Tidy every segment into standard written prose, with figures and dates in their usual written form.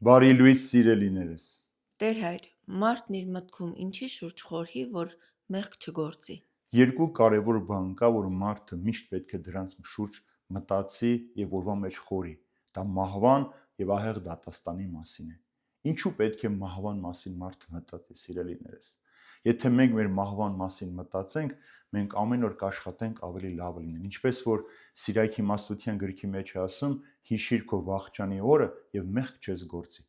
Բարի լույս սիրելիներս։ Տեր հայր, մարդն իր մտքում ինչի շուրջ խորհի, որ մեղք չգործի։ Երկու կարևոր բան կա, որ մարդը միշտ պետք է դրանց շուրջ մտածի եւ օրվա մեջ խորի։ Դա մահվան եւ ահեղ դատաստանի մասին է։ Ինչու պետք է մահվան մասին մարդը մտածի, սիրելիներս։ Եթե մենք մեր մահվան մասին մտածենք, մենք ամեն օր կաշխատենք ավելի լավ լինել։ Ինչպես որ Սիրայք իմաստության գրքի մեջ է ասում, հիշիր քո վախճանի օրը եւ մեղք չես գործի։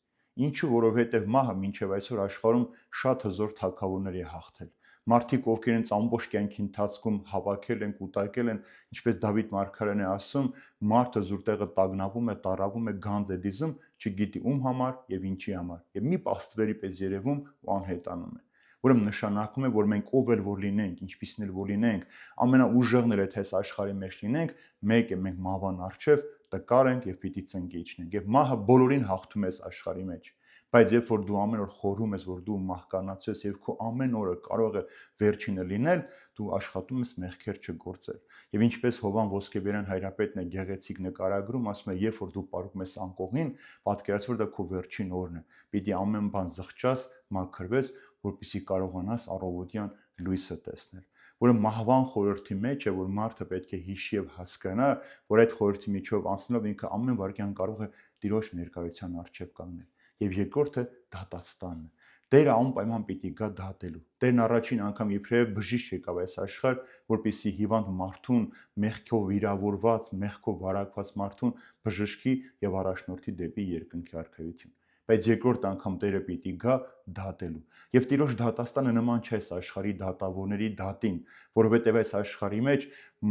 Ինչու, որովհետև մահը մինչև այսօր աշխարհում շատ հզոր թագավորներ է հաղթել։ Մարդիկ, ովքեր ինձ ամբողջ կյանքի ընթացքում հավաքել են, կուտակել են, ինչպես Դավիթ մարգարեն է ասում, մարդը զուրտեղը տագնապում է, տարավում է, գանձ է դիզում, չգիտի ում համար եւ ինչի համար։ Եվ մի պաստվերի պես երևում ու անհետանում է։ Ուրեմն նշանակում է, որ մենք ով էլ որ լինենք, ինչպիսին էլ որ լինենք, ամենաուժեղն էլ եթե այս աշխարհի մեջ լինենք, մեկ է մենք մահվան առջև տկար ենք եւ պիտի ծնկիչնենք։ Եվ մահը բոլորին հաղթում է այս աշխարհի մեջ։ Բայց երբ որ դու ամեն օր խորհում ես, որ դու մահկանացու ես եւ քո ամեն օրը կարող է վերջինը լինել, դու աշխատում ես մեղքեր չգործել։ Եվ ինչպես Հովան Ոսկեբերյան հայրապետն է գեղեցիկ նկարագրում, ասում է, երբ որ դու պարում ես անկողին, պատկերացրու, որ դա քո վերջին օրն է։ Պիտի ամեն բան զղջաս, մաքրվես, որպեսզի կարողանաս առավոտյան լույսը տեսնել։ Որը մահվան խորհրդի մեջ է, որ մարդը պետք է հիշի եւ հասկանա, որ այդ խորհրդի միջով անցնելով ինքը ամեն վարքյան կարող է Տիրոջ ներկայության առջև կանգնել։ Եվ երկրորդը դատաստանն է։ Տերը անպայման պիտի գա դատելու։ Տերն առաջին անգամ իբրև բժիշկ եկավ այս աշխարհ, որպեսզի հիվանդ մարդուն, մեղքով վիրավորված, մեղքով վարակված մարդուն բժշկի եւ առաջնորդի դեպի երկնքի արքայություն։ Բայց երկրորդ անգամ Տերը պիտի գա դատելու։ Եվ Տիրոջ դատաստանը նման չէ այս աշխարհի դատավորների դատին, որովհետև այս աշխարհի մեջ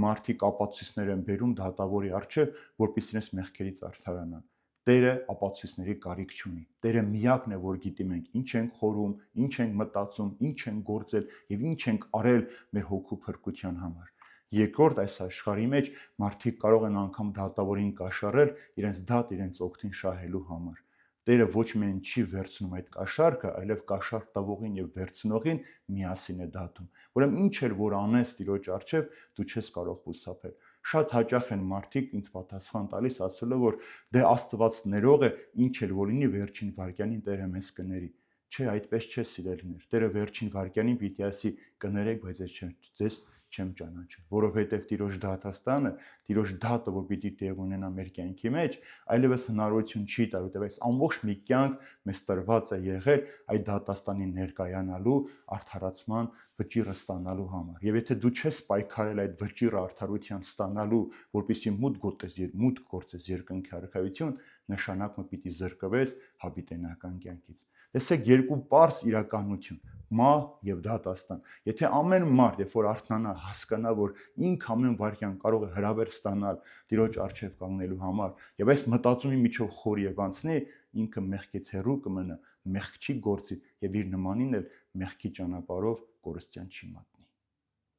մարդիկ ապացույցներ են բերում դատավորի առջև, որպեսզի իրենց մեղքերից արդարանան։ Տերը ապացույցների կարիք չունի։ Տերը միակն է, որ գիտի մենք ինչ ենք խորում, ինչ ենք մտածում, ինչ ենք գործել եւ ինչ ենք արել մեր հոգու փրկության համար։ Երկրորդ այս աշխարհի մեջ մարդիկ կարող են անգամ դատավորին կաշառել իրենց դատ իրենց օգտին շահելու համար։ Տերը ոչ միայն չի վերցնում այդ կաշառքը, այլև կաշառք տվողին եւ վերցնողին միասին է դատում։ Ուրեմն ինչ էլ որ անես Տիրոջ առջև, դու չես կարող խուսափել։ Շատ հաճախ են մարդիկ ինձ պատասխան տալիս ասելով, որ դե Աստված ներող է, ինչ էլ որ լինի վերջին վայրկյանին Տերը մեզ կների։ Չէ, այդպես չէ, սիրելիներ։ Տերը վերջին վայրկյանին պիտի ասի կներեք, բայց ձեզ չեմ ճանաչում, որովհետև Տիրոջ դատաստանը, Տիրոջ դատը, որ պիտի տեղ ունենա մեր կյանքի մեջ, այլևս հնարավորություն չի տա, որովհետև այս ամբողջ մի կյանք մեզ տրված է եղել այդ դատաստանին ներկայանալու, արդարացման վճիռը ստանալու համար։ Եվ եթե դու չես պայքարել այդ վճիռը արդարության ստանալու, որպեսզի մուտք գործես երկնքի արքայություն, նշանակում է պիտի զրկվես հավիտենական կյանքից։ Տեսեք երկու պարզ իրականություն՝ մահ եւ դատաստան։ Եթե ամեն մարդ, երբ որ արթնանա, հասկանա, որ ինքը ամեն վայրկյան կարող է հրավեր ստանալ Տիրոջ առջև կանգնելու համար, եւ այս մտածումի միջով խորի եւ անցնի, ինքը մեղքից հեռու կմնա, մեղք չի գործի եւ իր նմանին էլ մեղքի ճանապարհով կորստյան չի մատնի։